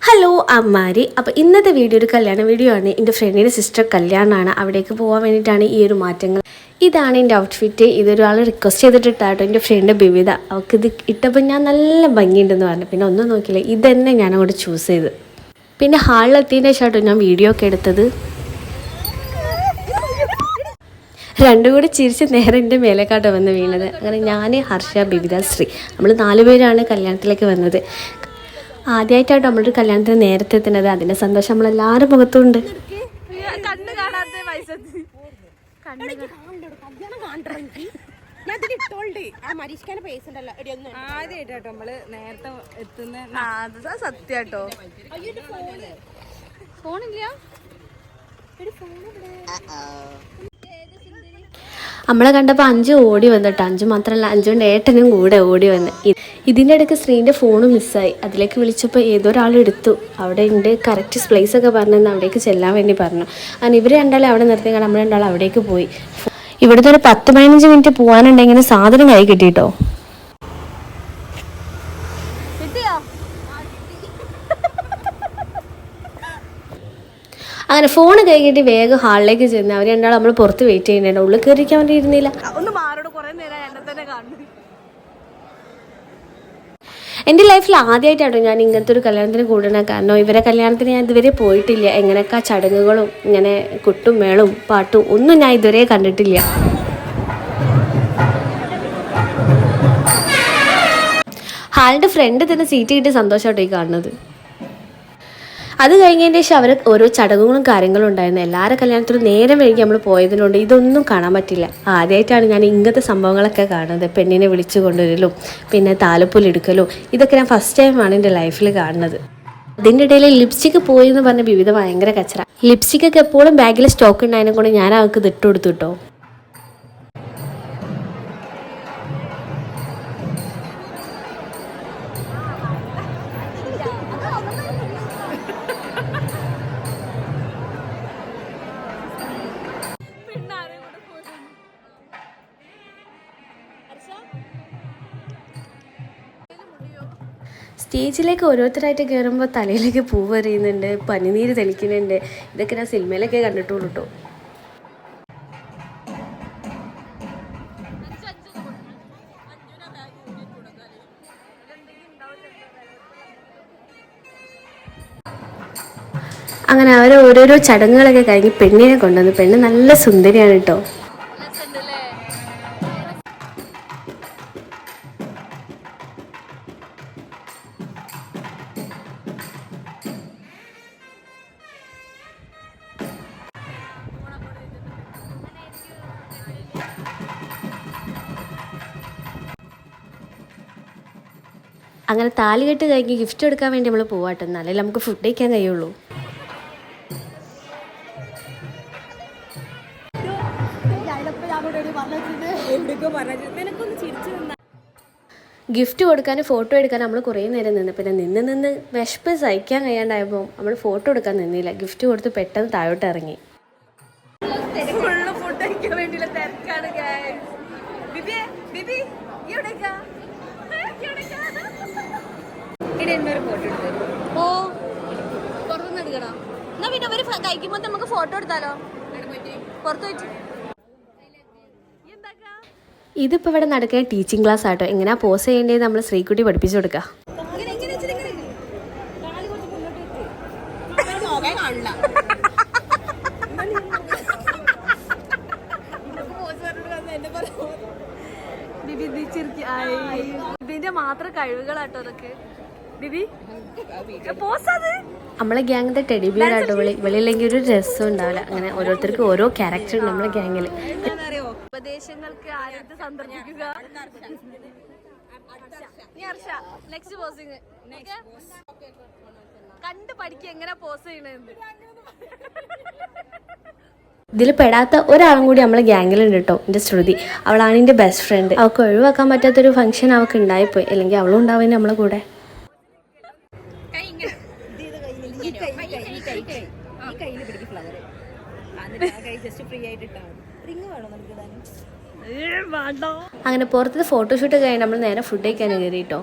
Hello അമ്മാരി. അപ്പോൾ ഇന്നത്തെ video ഒരു കല്യാണ വീഡിയോ ആണ്. എൻ്റെ ഫ്രണ്ടിൻ്റെ സിസ്റ്റർ കല്യാണമാണ്. അവിടേക്ക് പോകാൻ വേണ്ടിയിട്ടാണ് ഈ ഒരു മാറ്റങ്ങൾ. ഇതാണ് എൻ്റെ ഔട്ട്ഫിറ്റ്. ഇതൊരാൾ റിക്വസ്റ്റ് ചെയ്തിട്ടിട്ടാട്ടോ എൻ്റെ ഫ്രണ്ട് ബിവിത. അവൾക്ക് ഇത് ഇട്ടപ്പോൾ ഞാൻ നല്ല ഭംഗിയുണ്ടെന്ന് പറഞ്ഞു. പിന്നെ ഒന്നും നോക്കിയില്ല, ഇതന്നെ ഞാൻ അങ്ങോട്ട് ചൂസ് ചെയ്ത്. പിന്നെ ഹാളിലെത്തിയതിൻ്റെ ശേഷം ഞാൻ വീഡിയോ ഒക്കെ എടുത്തത്. രണ്ടും കൂടി ചിരിച്ച് നേരെ എൻ്റെ മേലേക്കാട്ടോ വന്ന് വീണത്. അങ്ങനെ ഞാൻ, ഹർഷ, ബിവിത, ശ്രീ, നമ്മൾ 4 പേരാണ് കല്യാണത്തിലേക്ക് വന്നത്. ആദ്യമായിട്ടാണ് നമ്മളൊരു കല്യാണത്തിന് നേരത്തെ എത്തുന്നത്. അതിൻ്റെ സന്തോഷം നമ്മളെല്ലാവരും മുഖത്തുണ്ട്. സത്യാട്ടോ ഫോണില്ല. നമ്മളെ കണ്ടപ്പോൾ അഞ്ചു ഓടി വന്നിട്ട്, അഞ്ചു മാത്രമല്ല അഞ്ചുകൊണ്ട് ഏട്ടനും കൂടെ ഓടി വന്ന്. ഇതിൻ്റെ ഇടയ്ക്ക് ശ്രീൻ്റെ ഫോണ് മിസ്സായി. അതിലേക്ക് വിളിച്ചപ്പോൾ ഏതോ ഒരാൾ എടുത്തു. അവിടെ ഉണ്ട് കറക്റ്റ് പ്ലേസ് ഒക്കെ പറഞ്ഞെന്ന് അവിടേക്ക് ചെല്ലാൻ വേണ്ടി പറഞ്ഞു. അങ്ങനെ ഇവർ രണ്ടാളെ അവിടെ നിർത്തി, നമ്മൾ രണ്ടാൾ അവിടേക്ക് പോയി. ഇവിടുത്തെ ഒരു 10-15 മിനിറ്റ് പോകാനുണ്ടെങ്കിൽ സാധനം കൈ കിട്ടിയിട്ടോ. അങ്ങനെ ഫോൺ കൈ കിട്ടി വേഗം ഹാളിലേക്ക് ചെന്ന് അവർ രണ്ടാളും നമ്മൾ പുറത്ത് വെയിറ്റ് ചെയ്യുന്നുണ്ട്. ഉള്ളിൽ കയറിക്കാൻ വേണ്ടി ഇരുന്നില്ല. എൻ്റെ ലൈഫിൽ ആദ്യമായിട്ടാട്ടോ ഞാൻ ഇങ്ങനത്തെ ഒരു കല്യാണത്തിന് കൂടണ. കാരണം ഇവരെ കല്യാണത്തിന് ഞാൻ ഇതുവരെ പോയിട്ടില്ല. എങ്ങനെയൊക്കെ ചടങ്ങുകളും ഇങ്ങനെ കുട്ടും മേളും പാട്ടും ഒന്നും ഞാൻ ഇതുവരെ കണ്ടിട്ടില്ല. ഹാളിൻ്റെ ഫ്രണ്ട് തന്നെ സീറ്റ് കിട്ടിയ സന്തോഷമായിട്ടോ ഈ കാണുന്നത്. അത് കഴിഞ്ഞതിന് ശേഷം അവർ ഓരോ ചടങ്ങുകളും കാര്യങ്ങളും ഉണ്ടായിരുന്നു. എല്ലാവരുടെ കല്യാണത്തിനും നേരം വൈകി നമ്മൾ പോയതിനുണ്ട് ഇതൊന്നും കാണാൻ പറ്റില്ല. ആദ്യമായിട്ടാണ് ഞാൻ ഇങ്ങനത്തെ സംഭവങ്ങളൊക്കെ കാണുന്നത്. പെണ്ണിനെ വിളിച്ചു കൊണ്ടുവരലും പിന്നെ താലപ്പൊലെടുക്കലും ഇതൊക്കെ ഞാൻ ഫസ്റ്റ് ടൈമാണ് എൻ്റെ ലൈഫിൽ കാണുന്നത്. അതിൻ്റെ ഇടയിൽ ലിപ്സ്റ്റിക്ക് പോയി എന്ന് പറഞ്ഞ വിവിധ ഭയങ്കര കച്ചറ. ലിപ്സ്റ്റിക്കൊക്കെ എപ്പോഴും ബാഗിൽ സ്റ്റോക്ക് ഉണ്ടായതിനെ കൊണ്ട് ഞാൻ അവൾക്ക് ഇത് ഇട്ട് കൊടുത്തു കേട്ടോ. സ്റ്റേജിലേക്ക് ഓരോരുത്തരായിട്ട് കയറുമ്പോൾ തലയിലേക്ക് പൂവ് എറിയുന്നുണ്ട്, പനിനീര് തെളിക്കുന്നുണ്ട്. ഇതൊക്കെ ഞാൻ സിനിമയിലൊക്കെ കണ്ടിട്ടുള്ളൂ കേട്ടോ. അങ്ങനെ അവർ ഓരോരോ ചടങ്ങുകളൊക്കെ കഴിഞ്ഞ് പെണ്ണിനെ കൊണ്ടുവന്നു. പെണ്ണ് നല്ല സുന്ദരിയാണ് കേട്ടോ. അങ്ങനെ താലികെട്ട് കഴിഞ്ഞ് ഗിഫ്റ്റ് എടുക്കാൻ വേണ്ടി നമ്മൾ പോവാട്ടെ. എന്നാലേ നമുക്ക് ഫുഡ് കഴിക്കാൻ കഴിയുള്ളൂ. ഗിഫ്റ്റ് കൊടുക്കാനും ഫോട്ടോ എടുക്കാനും നമ്മൾ കുറേ നേരം നിന്ന്. പിന്നെ നിന്ന് വിശപ്പ് സഹിക്കാൻ കഴിയാണ്ടായപ്പോൾ നമ്മൾ ഫോട്ടോ എടുക്കാൻ നിന്നില്ല. ഗിഫ്റ്റ് കൊടുത്ത് പെട്ടെന്ന് താഴോട്ട് ഇറങ്ങി. കഴിക്കുമ്പോൾ നമുക്ക് ഫോട്ടോ എടുത്താലോ പുറത്തു വെച്ച്. ഇതിപ്പോൾ ഇവിടെ നടക്കുന്ന ടീച്ചിങ് ക്ലാസ് ആട്ടോ. എങ്ങനെയാ പോസ് ചെയ്യേണ്ടത് നമ്മൾ ശ്രീകുട്ടി പഠിപ്പിച്ചു കൊടുക്കുക. ഇതിന്റെ മാത്രം കഴിവുകളാട്ടോ അതൊക്കെ. നമ്മളെ ഗ്യാങ്ങിന്റെ ടെഡി ബിയർ ആട്ടോ വിളി. വിളിയില്ലെങ്കിൽ ഒരു രസം ഉണ്ടാവില്ല. അങ്ങനെ ഓരോരുത്തർക്കും ഓരോ ക്യാരക്ടർ ഉണ്ട് നമ്മളെ ഗ്യാങ്ങിൽ. ഉപദേശങ്ങൾക്ക് ആരെടുത്ത് സന്ദർശിക്കുക. കണ്ട് പഠിക്കുക എങ്ങനെ പോസ് ചെയ്യണെന്ന്. ഇതിൽ പെടാത്ത ഒരാളും കൂടി നമ്മളെ ഗ്യാങ്ങിലുണ്ട് കേട്ടോ. എൻ്റെ ശ്രുതി. അവളാണ് എൻ്റെ ബെസ്റ്റ് ഫ്രണ്ട്. അവൾക്ക് ഒഴിവാക്കാൻ പറ്റാത്തൊരു ഫംഗ്ഷൻ അവൾക്ക് ഉണ്ടായിപ്പോയി. അല്ലെങ്കിൽ അവളും ഉണ്ടാവും നമ്മളെ കൂടെ. അങ്ങനെ പുറത്ത് ഫോട്ടോഷൂട്ട് കഴിഞ്ഞ് നമ്മൾ നേരെ ഫുഡ് കഴിക്കാൻ കയറി കേട്ടോ.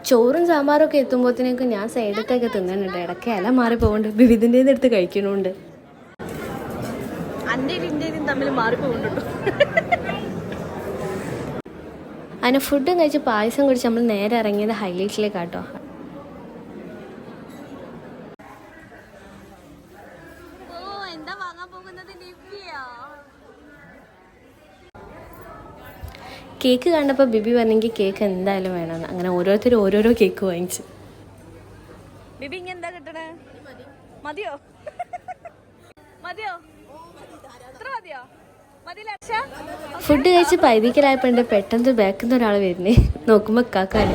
ചോറും സാമ്പാറും ഒക്കെ എത്തുമ്പോഴത്തേക്കും ഞാൻ സൈഡത്തൊക്കെ തിന്നുന്നുണ്ട്. ഇടയ്ക്ക് ഇല മാറി പോകുന്നുണ്ട്. വിവിധിൻ്റെ അടുത്ത് കഴിക്കണുണ്ട്. തമ്മിൽ മാറിപ്പോകുന്നുണ്ടോ. അതിന് ഫുഡും കഴിച്ച് പായസം കുടിച്ച് നമ്മൾ നേരെ ഇറങ്ങിയത് ഹൈലൈറ്റിലേക്കാട്ടോ. കേക്ക് കണ്ടപ്പോൾ ബിബി പറഞ്ഞെങ്കിൽ കേക്ക് എന്തായാലും വേണമെന്ന്. അങ്ങനെ ഓരോരുത്തരും ഓരോരോ കേക്ക് വാങ്ങിച്ചു. ബിബി ഇനി എന്താ കിട്ടണേ? മതിയോ? മതിയോ? ഫുഡ് കഴിച്ച് പൈതിക്കലായപ്പോണ്ട് പെട്ടെന്ന് ബാക്കിൽ നിന്ന് ഒരാൾ വരുന്നേ. നോക്കുമ്പോ കാക്കാണ്.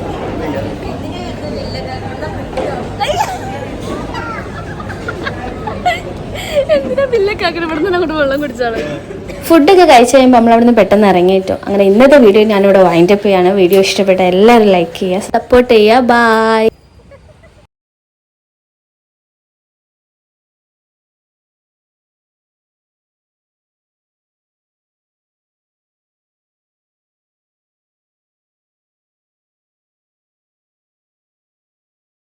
എന്തിനാ ബില്ലക്കാക്കണ? ഇവിടെ നിന്ന് അങ്ങോട്ട് വെള്ളം കുടിച്ചാണ്. ഫുഡൊക്കെ കഴിച്ച് കഴിയുമ്പോൾ നമ്മളവിടുന്ന് പെട്ടെന്ന് ഇറങ്ങിയിട്ടോ. അങ്ങനെ ഇന്നത്തെ വീഡിയോ ഞാനിവിടെ വൈൻഡപ്പ് ചെയ്യാണ്. വീഡിയോ ഇഷ്ടപ്പെട്ട എല്ലാവരും ലൈക്ക് ചെയ്യുക, സപ്പോർട്ട് ചെയ്യുക. ബൈ.